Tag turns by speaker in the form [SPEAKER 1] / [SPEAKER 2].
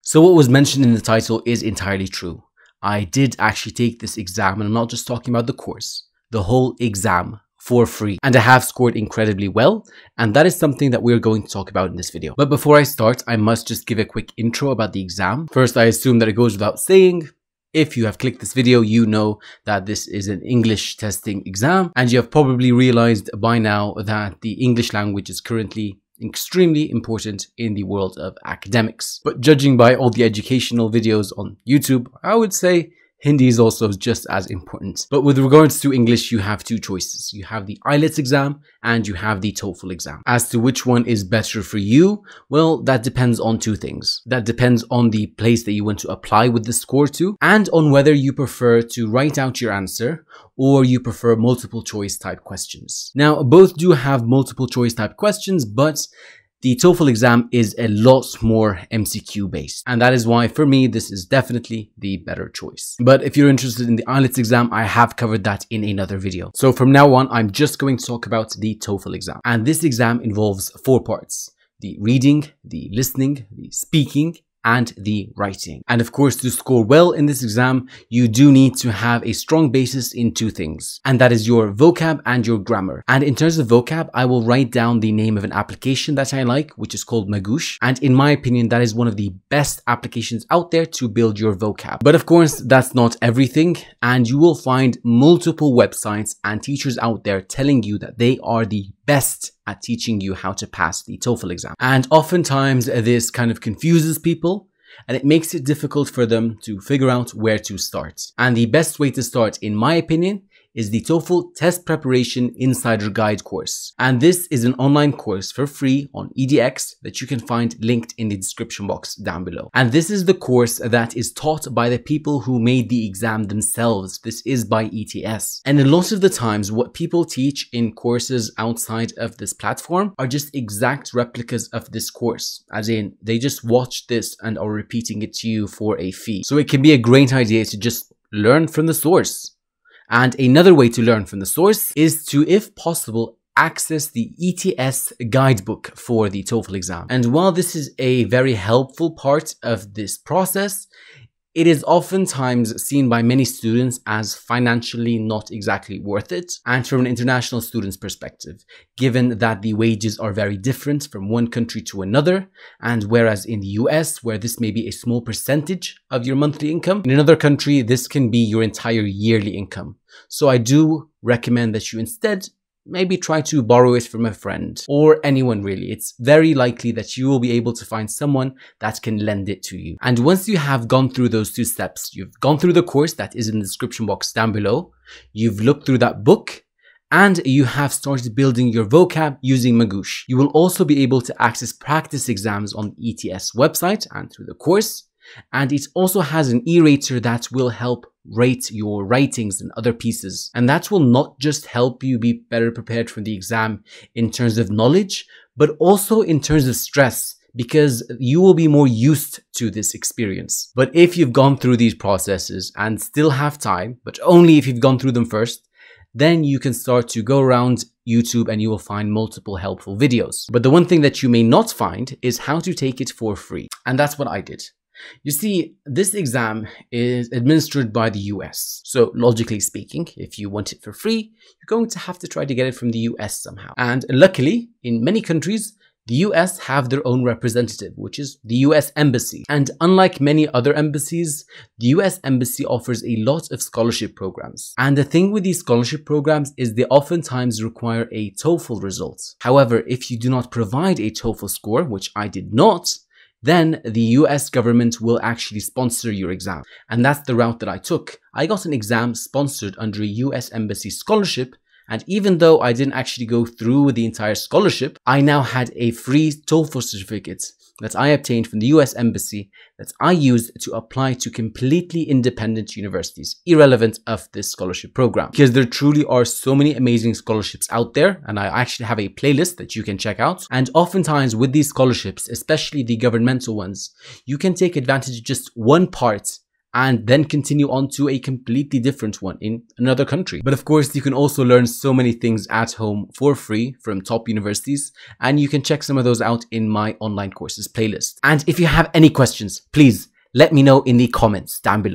[SPEAKER 1] So what was mentioned in the title is entirely true. I did actually take this exam, and I'm not just talking about the course, the whole exam for free. And I have scored incredibly well, and that is something that we're going to talk about in this video. But before I start, I must just give a quick intro about the exam. First, I assume that it goes without saying, if you have clicked this video, you know that this is an English testing exam, and you have probably realized by now that the English language is currently extremely important in the world of academics. But judging by all the educational videos on YouTube, I would say Hindi is also just as important. But with regards to English, you have two choices. You have the IELTS exam and you have the TOEFL exam. As to which one is better for you, well, that depends on two things. That depends on the place that you want to apply with the score to, and on whether you prefer to write out your answer or you prefer multiple choice type questions. Now, both do have multiple choice type questions, but the TOEFL exam is a lot more MCQ based, and that is why for me this is definitely the better choice. But if you're interested in the IELTS exam, I have covered that in another video. So from now on, I'm just going to talk about the TOEFL exam. And this exam involves 4 parts: the reading, the listening, the speaking, and the writing. And of course, to score well in this exam, you do need to have a strong basis in 2 things, and that is your vocab and your grammar. And in terms of vocab, I will write down the name of an application that I like, which is called Magoosh. And in my opinion, that is one of the best applications out there to build your vocab. But of course, that's not everything, and you will find multiple websites and teachers out there telling you that they are the best at teaching you how to pass the TOEFL exam. And oftentimes this kind of confuses people, and it makes it difficult for them to figure out where to start. And the best way to start, in my opinion, is the TOEFL Test Preparation Insider Guide course. And this is an online course for free on edX that you can find linked in the description box down below. And this is the course that is taught by the people who made the exam themselves. This is by ETS. And a lot of the times what people teach in courses outside of this platform are just exact replicas of this course. As in, they just watch this and are repeating it to you for a fee. So it can be a great idea to just learn from the source. And another way to learn from the source is to, if possible, access the ETS guidebook for the TOEFL exam. And while this is a very helpful part of this process, it is oftentimes seen by many students as financially not exactly worth it. And from an international student's perspective, given that the wages are very different from one country to another, and whereas in the US, where this may be a small percentage of your monthly income, in another country, this can be your entire yearly income. So I do recommend that you instead maybe try to borrow it from a friend or anyone really. It's very likely that you will be able to find someone that can lend it to you. And once you have gone through those 2 steps, you've gone through the course that is in the description box down below, you've looked through that book, and you have started building your vocab using Magoosh. You will also be able to access practice exams on the ETS website and through the course. And it also has an e-rater that will help rate your writings and other pieces. And that will not just help you be better prepared for the exam in terms of knowledge, but also in terms of stress, because you will be more used to this experience. But if you've gone through these processes and still have time, but only if you've gone through them first, then you can start to go around YouTube and you will find multiple helpful videos. But the one thing that you may not find is how to take it for free. And that's what I did. You see, this exam is administered by the US. So logically speaking, if you want it for free, you're going to have to try to get it from the US somehow. And luckily, in many countries, the US have their own representative, which is the US Embassy. And unlike many other embassies, the US Embassy offers a lot of scholarship programs. And the thing with these scholarship programs is they oftentimes require a TOEFL result. However, if you do not provide a TOEFL score, which I did not, then the US government will actually sponsor your exam. And that's the route that I took. I got an exam sponsored under a US Embassy scholarship, and even though I didn't actually go through with the entire scholarship, I now had a free TOEFL certificate that I obtained from the US Embassy that I used to apply to completely independent universities, irrelevant of this scholarship program. Because there truly are so many amazing scholarships out there, and I actually have a playlist that you can check out. And oftentimes with these scholarships, especially the governmental ones, you can take advantage of just one part and then continue on to a completely different one in another country. But of course, you can also learn so many things at home for free from top universities, and you can check some of those out in my online courses playlist. And if you have any questions, please let me know in the comments down below.